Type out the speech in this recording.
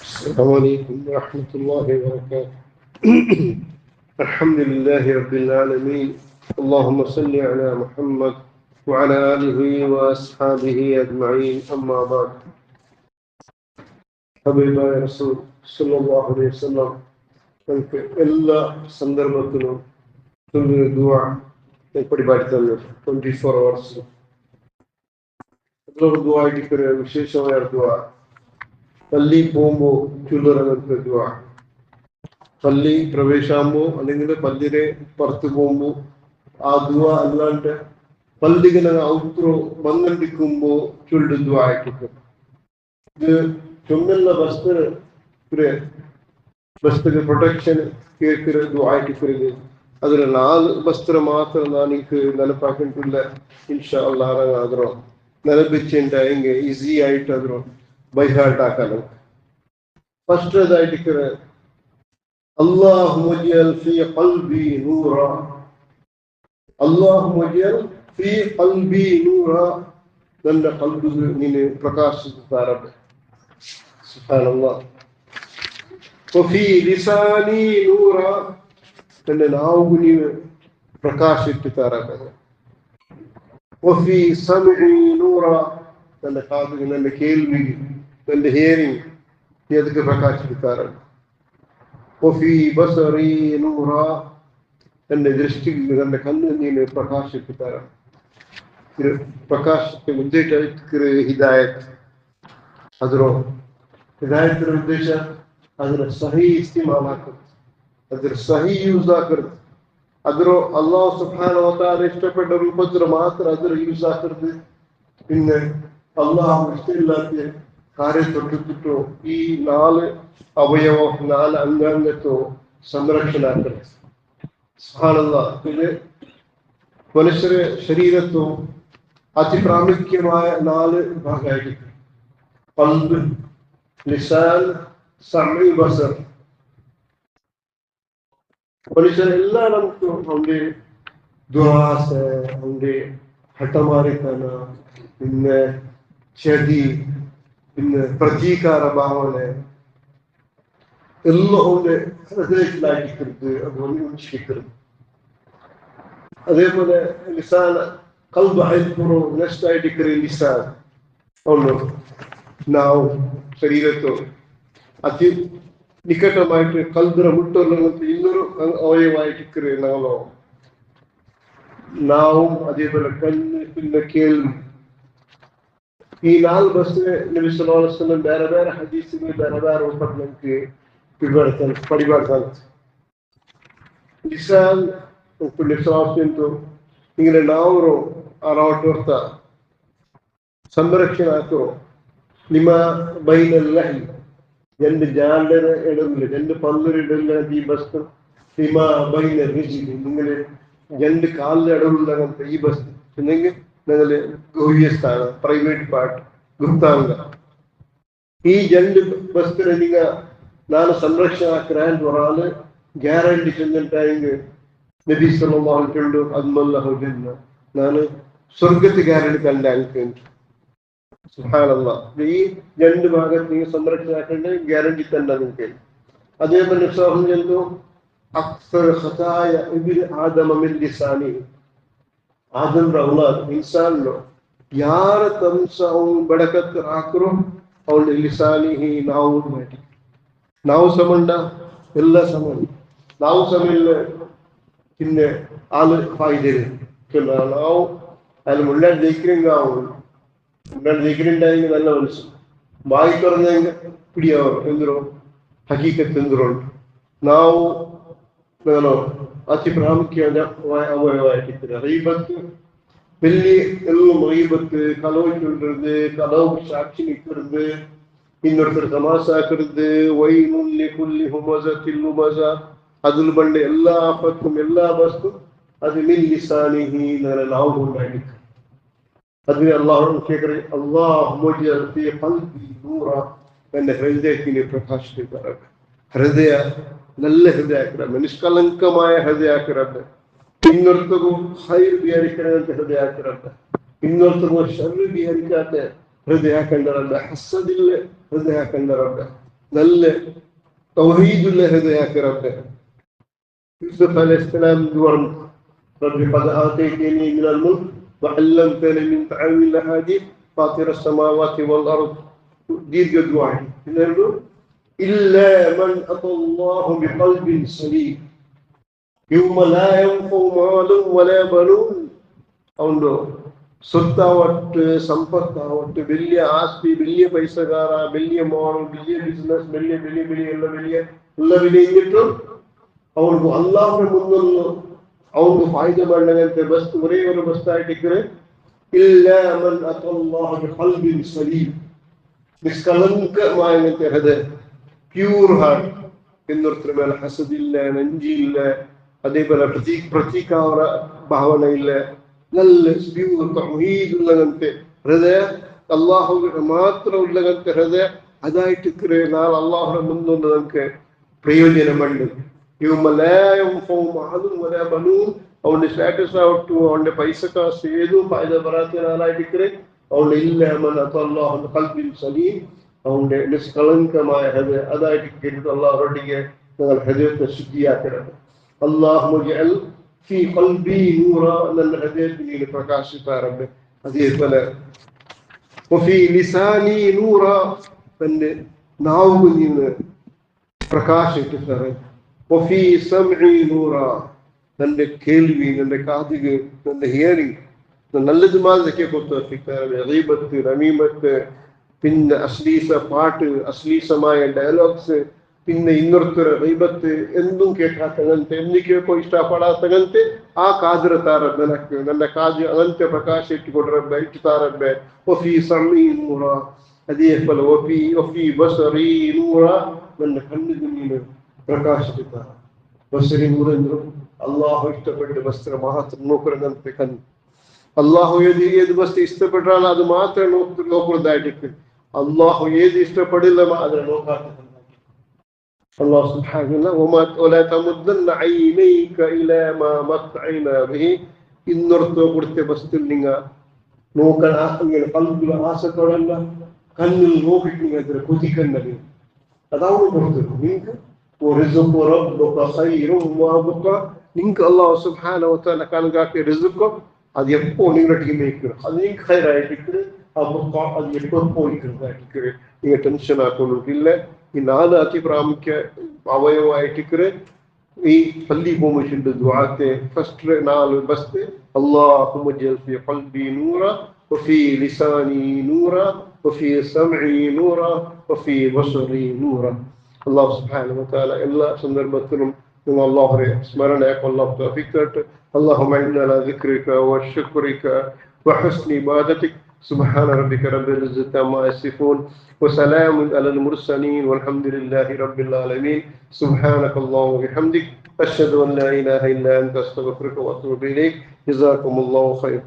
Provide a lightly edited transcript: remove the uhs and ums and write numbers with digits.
السلام عليكم ورحمة الله وبركاته. الحمد لله رب العالمين. اللهم صل على محمد وعلى آله وأصحابه أجمعين. أما بعد. حبيبي رسول صلى الله عليه وسلم നമുക്ക് എല്ലാ സന്ദർഭത്തിലും ദുആ പഠിപ്പാടി 24 hours അതിലൊരു ദുആ ഇരിക്കുന്ന വിശേഷമായ ദുആ പള്ളി പോകുമ്പോൾ ചൊല്ലുന്ന ദുആ പള്ളി പ്രവേശാകുമ്പോൾ അല്ലെങ്കിൽ പള്ളിയുടെ പുറത്ത് പോകുമ്പോൾ ആ ദുആ അല്ലാണ്ട് പള്ളിക്ക് ഔത്രോ വന്നിരിക്കുമ്പോൾ ചൊല്ലുന്ന ദുആ ആയിരിക്കും. ഇത് ചൊല്ലുന്ന ബസ്തിന് പ്രൊട്ടക്ഷൻ കേൾക്കുന്ന ദുആ ആയിരിക്കുന്നത്. അതിൽ 4 വസ്ത്ര മാത്രം എനിക്ക് ನೆನಪಾക്കിಲ್ಲ. ಇನ್ಶಾ ಅಲ್ಲಾಹ್ ಆದ್ರೂ ನೆನಪಿಚ್ಚಿಂಗೆ ಈಸಿ ಆയിട്ട് ಆದ್ರೂ ಬೈ ಹಾರ್ಟ್ ಹಾಕಲ್ಲ. ಫಸ್ಟ್ ಅದಾയിട്ട് اللهم اجعل في قلبي نورا اللهم اجعل في قلبي نورا ನನ್ನ ಕಲ್ಬಿಗೆ ನೀನು ಪ್ರಕಾಶಿಸುತ್ತಾರಬ್ಬ. ಸುಬ್ಹಾನಲ್ಲಾಹ್. وفي لساني نورا ನನ್ನ ನಾವುಗೂ ನೀನು ಪ್ರಕಾಶಿಸುತ್ತಾರಬ್ಬ. وفي سمعي نورا ನನ್ನ ಕಾದಿಗೆ ನನ್ನ ಕೇಳ್ವಿಗೆ ನನ್ನ ಹಿಯರಿಂಗ್ ಅದಕ್ಕೆ ಪ್ರಕಾಶಿಸುತ್ತಾರಬ್ಬ. وفي بصري نورا ನನ್ನ ದೃಷ್ಟಿಗೆ ನನ್ನ ಕಣ್ಣು ನೀನು ಪ್ರಕಾಶಿಸುತ್ತಾರಬ್ಬ. ಪ್ರಕಾಶಕ್ಕೆ ಉದ್ದೇಶ ಹಿದಾಯತ್. ಹಿದಾಯತ್ ಉದ್ದೇಶ ಅದರ ಸಹಿ ಇಸ್ತಿಮಾಲ್ ಹಾಕುದು, ಅದರ ಸಹಿ ಯೂಸ್ ಹಾಕುದು. ಅದರ ಅಲ್ಲಾಹ್ ಸುಬ್ಹಾನಹು ವ ತಆಲಾ ಇಷ್ಟಪಟ್ಟ ರೂಪದ್ರ ಮಾತ್ರ ಅದರ ಯೂಸ್ ಹಾಕುದು. പിന്നെ അള്ളാഹു ഇഷ്ടമില്ലാത്ത കാര്യം തൊട്ടിട്ടോ ഈ 4 അവയവോ 4 അംഗാംഗത്തോ സംരക്ഷണ ആക്കരുത്. സുബ്ഹാനല്ലാഹ്. ഇത് മനുഷ്യരെ ശരീരത്തോ അതി പ്രാമുഖ്യമായ 4 ഭാഗമായിരിക്കും. ഖൽബ്, ലിസാൻ, സമഈ, ബസർ. മനുഷ്യരെല്ലാം നമുക്ക് അവന്റെ ദ്വാസ, അവന്റെ ഹഠമാരിത്തന, പിന്നെ ചതി, പിന്നെ പ്രതീകാര ഭാവന എല്ലാം അവന്റെ ഹൃദയത്തിലായിരിക്കരുത്. അതുകൊണ്ട് ഉഞ്ചിക്കരുത്. അതേപോലെ ലിസാൻ കൽബ് ആയിപ്പുറോ നെക്സ്റ്റ് ആയിട്ട് ലിസാൻ ಅವನು ನಾವು ಶರೀರತ್ತು ಅತಿ ನಿಕಟമായിട്ട് ಕಲ್ಬರ ಮುಟ್ಟೋಲ್ಲಂತ ಇನ್ನೊರು ಅವಯವಾയിട്ട് ನಾವು അതേപോലെ കണ്ണ്, പിന്നെ കേൾവി. ഈ 4 ബസ് നബി സല്ലല്ലാഹു അലൈഹി വസല്ലം ಬೇರೆ ಬೇರೆ ಹದೀಸ್ಗಳು ಬೇರೆ ಬೇರೆ ರೂಪದಲ್ಲಿ ಪಡಿಬಾರ್ದು. ಲಿಸಾನ್ ಲಿಸಾನ್ ഇങ്ങനെ ನಾವು ಅರೌಟ್ ಬರ್ತಾ സംരക്ഷണ ആക്കോ നിമ ബൈനല്ലഹി രണ്ട് ജാലര ഇടമില്ല, 2 പല്ലര ഇടമില്ല. ഈ ബസ് നിമ ബൈന റിജിലി നിങ്ങളെ 2 കാലിൽ ഇടമുള്ളങ്ങനത്ത ഈ ബസ് എന്നെങ്കിൽ നിങ്ങളെ ഗൗഹ്യ സ്ഥാനം, പ്രൈവേറ്റ് പാർട്ട്, ഗുപ്താംഗ. ഈ 2 ബസ് നിങ്ങൾ ನಾನು ಸಂರಕ್ಷಣೆ ಹಾಕ್ರೆ ಅಂತ ಒರಾಳು ಗ್ಯಾರಂಟಿ ಚೆಂದಂಟಾಯಿಗೆ ನಬಿ ಸಲ್ಲಲ್ಲಾಹು ಅಲೈಹಿ ವಸಲ್ಲಂ ಅದ್ಮಲ್ಲಾಹು ಜನ್ನ ನಾನು സ്വർഗത്ത് ഗ്യാരണ്ടി കണ്ട അൽക്കുണ്ട്. സുബ്ഹാനല്ലാഹ്. ഈ 2 ഭാഗത്ത് നിങ്ങൾ സംരക്ഷണ ആക്കേണ്ട ഗ്യാരണ്ടി തന്നെ നിങ്ങൾക്ക്. അതേപോലെ സഹം ചെന്നു അക്സർ ഖതായ ഇബ്നു ആദമ മിൻ ലിസാനി. ആദം ഔലാദ് ഇൻസാൻലോ ಯಾರ ತಂಸ ಅವನು ಬಡಕತ್ ಹಾಕ್ರು ಅವನ ಲಿಸಾನಿಹಿ ನಾವು ಮಾಡಿ ನಾವು ಸಮಂಡ ಎಲ್ಲ ಸಮಂಡ ನಾವು ಸಮಿಲ್ಲ പിന്നെ ആള് ഫായിദര് ನಾವು അതിൽ മുള്ളാൻ ജയിക്കുന്നുണ്ടാവും. മുള്ളാൻ ജയിക്കുന്നുണ്ടായെങ്കിൽ നല്ല മനസ്സ് ബായി തുറന്നെങ്കിൽ പിടിയാവും. എന്തിനോ ഹക്കീക്കത്ത് എന്തിനുണ്ട് ನಾವು ನಾನು ಅತಿ ಪ್ರಾಮುಖ್ಯವಾದ ಅವಯವಾಯಿಟ್ಟಿರ್ತಾರೆ. ಗೀಬತ್ வெளி எல்லாம் ಗೀಬತ್ ಕಲವು சொல்றது, ಕಲವು ಸಾಕ್ಷಿ ನಿಕ್ಕಿறது, ಇನ್ನೊருத்தர் ತಮಾಸಾಕಿறது, ವೈನುಲ್ಲಿ ಕುಲ್ಲಿ ಹುಮಜತಿಲ್ ಹುಮಜ അതിൽ ಬಂಡ എല്ലാ ആഫത്തും എല്ലാ വസ്തു അത് മിൻ ലിസാനിഹി ನಾವು ഉണ്ടായിരിക്കും. അതിന് അള്ളാഹു കേൾക്കറേ അല്ലാഹുമ്മ ജഅൽ ഫീ ഖൽബി നൂറ എന്റെ ഹൃദയത്തിന് പ്രകാശിപ്പിക്കുക. ഹൃദയ നല്ല ഹൃദയാക്കിറ, നിഷ്കളങ്കമായ ഹൃദയാക്കിറ. ಇನ್ನೊರ್ತಗೂ ಹೈರ್ ಬಿಹರಿಕಂತ ಹೃದಯ ಹಾಕಿರಲ್ಲ, ಇನ್ನೊರ್ತಗೂ ಶರ್ರು ಬಿಹರಿಕಾತ ಹೃದಯ ಹಾಕೊಂಡರಲ್ಲ, ಹಸದಿಲ್ಲ ಹೃದಯ ಹಾಕೊಂಡರಲ್ಲ. നല്ല തൗഹീദുള്ള ഹൃദയാക്കി റബ്ബെ. യൂസുഫ് അലൈഹിസ്സലാം പറഞ്ഞു, റബ്ബി ഖദ് ആതൈതനി മിനൽ മുൽക്ക് വഅല്ലംതനി മിൻ തഅവീൽ അഹാദീസ് ഫാത്തിറ السماوات والأرض. ദീർഘ ദുആ. പിന്നീട് ഇല്ലാ മൻ അതല്ലാഹു ബിഖൽബിൻ സലീം യൗമ ലാ യൻഫഉ മാലുൻ വലാ ബനൂൻ. അവന്റെ സ്വത്താവട്ടെ, സമ്പത്താവട്ടെ, വലിയ ആസ്തി, വലിയ പൈസക്കാര, വലിയ മോൾ, വലിയ ബിസിനസ്, വലിയ വലിയ വലിയ ഉള്ള വിലയിട്ടും ಅವನಿಗೆ ಅಲ್ಲಾಹನ ಮುಂದೊಂದು ಅವನಿಗೆ ಫಾಯ್ದೆ ಮಾಡಂತೆ ಬಸ್ ಒರೇ ಒಂದು ಬಸ್ತಾಯಿಟ್ಟಿದ್ರೆ ಇಲ್ಲ ಮನ್ ಅತಲ್ಲಾಹ ಬಿಖಲ್ಬಿನ್ ಸಲೀಮ್, ನಿಷ್ಕಲಂಕಮಾಯಂತೆ ಹೃದಯ, ಪ್ಯೂರ್ ಹಾರ್ಟ್. ಇನ್ನೊರ್ತರ ಮೇಲೆ ಹಸದಿಲ್ಲ, ನಂಜಿಲ್ಲ, അതേപോലെ പ്രതീകാര ഭാവന ഇല്ല, നല്ല പ്യൂർ തൗഹീദ് ഉള്ളകಂತೆ ಹೃದಯ, അള്ളാഹുവിനെ മാത്രം ഉള്ളകಂತೆ ಹೃದಯ. അതായിട്ടിക്കರೆ നാളെ അള്ളാഹുവിനെ മുന്നൊന്ന് നമുക്ക് പ്രയോജനമുണ്ട്. അവന്റെ സ്റ്റാറ്റസ് ആവട്ടു, അവന്റെ പൈസ കാശ് ഏതും ഫായ്ദ ബറാത്തിനാലായിട്ടിക്കರೆ അവന്റെ ഇല്ല മൻ അത്തല്ലാഹു ഖൽബിൻ സലീം, അവന്റെ നിഷ്കളങ്കമായ ഹൃദയ അതായിട്ട് കേട്ടിട്ട് അള്ളാഹുറൊട്ടിಗೆ നിങ്ങൾ ഹൃദയത്തെ ശുദ്ധിയാക്കണം. അല്ലാഹുമ്മ ജഅൽ ഫീ ഖൽബി നൂറ, ನನ್ನ ಹೃದಯದಲ್ಲಿ ನೀನು ಪ್ರಕಾಶಿತ ರಬ್ಬೆ. അതേപോലെ വഫീ ലിസാനി നൂറ, തന്റെ നാവ് നീನು പ്രകാശിപ്പിച്ചത്. വഫീ സമഇ നൂറ, തന്റെ കേൾവി, തന്റെ കാതുകൾ, തന്റെ ഹിയറിംഗ് നല്ലത് മാതിരിക്കെ കൊടുത്തിരിക്കുന്നത്. ഗീബത്ത്, നമീമത്ത്, പിന്നെ അശ്ലീസ പാട്ട്, അശ്ലീസമായ ഡയലോഗ്സ്, പിന്നെ ಇನ್ನೊರ್ತರ ಗೀಬತ್ ಎಂದೂ ಕೇಳಾತಗಂತೆ, ಎಂದಿಕೇಕೋ ಇಷ್ಟಪಡಾತಗಂತೆ ಆ ಕಾದ್ರ ತಾರಬ್ಬೆ. ನನ್ನ ಕಾಜು ಅನಂತ ಪ್ರಕಾಶ ಇಟ್ಟುಕೊಡ್ರಬ್ಬೆ, ಇಟ್ಟುತ್ತಾರಬ್ಬೆ. ವಫೀ ಸಮೀ ನೂರ, ಅದೇ ಫಲ ವಫೀ ಬಸರಿ ನೂರ, ನನ್ನ ಕಣ್ಣಿಗೆ ನೀನು ಪ್ರಕಾಶಿತ. ಬಸರಿ ನೂರೆಂದ್ರು ಅಲ್ಲಾಹು ಇಷ್ಟಪಟ್ಟು ವಸ್ತ್ರ ಮಾತ್ರ ನೋಕರಂತೆ ಕಣ್ಣು. അള്ളാഹു ഏത് വസ്തു ഇഷ്ടപ്പെട്ടാൽ അത് മാത്രമേ നോക്കുന്നതായിട്ട്. അള്ളാഹു ഏത് ഇഷ്ടപ്പെടില്ല അതിനെ നോക്കാത്ത. അള്ളാഹു സുബ്ഹാനഹു വലാ തമുദ്ദന്ന ഐനൈക ഇലാ മാ മത്അന ബിഹി, ಇನ್ನೊರ್తో കൊടുത്ത വസ്തു നിങ്ങ നോക്കാൻ അങ്ങനെ കൽബിൽ ആസത്തോടല്ല, കണ്ണിൽ നോക്കിട്ട് നിങ്ങൾ അതിനെ കൊതിക്കണ്ടത്. അതാണ് കൊടുത്തത് നിങ്ങൾക്ക്. നിങ്ങൾക്ക് അള്ളാഹു സുബ്ഹാനഹു വതആല കണക്കാക്കിയ റിസ്ക് அது எப்போ நீங்க இருக்கிறோம், அது நீங்க ஹைராயிட்டு அது எப்போ போயிட்டு நீங்க டென்ஷன் ஆக்கணும் இல்லை. ಈ 4 ಅತಿ ಪ್ರಾಮುಖ್ಯ ಅವಯವವಾಗಿಟ್ಟಿಕ್ಕರೆ ಈ ಪಲ್ಲಿ ಹೋಮಿಷನ್ ದುಆತೆ ಫಸ್ಟ್ 4 ಬಸ್ತೆ اللهم اجعل في قلبي نورا وفي لساني نورا وفي سمعي نورا وفي بصري نورا. الله سبحانه وتعالى എല്ലാ സന്ദർഭത്തിലും നിങ്ങൾ അല്ലാഹുവെ സ്മരണ അല്ലാഹു തൗഫീഖ് തരട്ടെ. اللهم إنا على ذكرك وشكرك وحسن عبادتك. سبحان ربك رب العزة عما يصفون وسلام على المرسلين والحمد لله رب العالمين. سبحانك اللهم وبحمدك أشهد أن لا إله إلا أنت أستغفرك وأتوب إليك. جزاكم الله خير.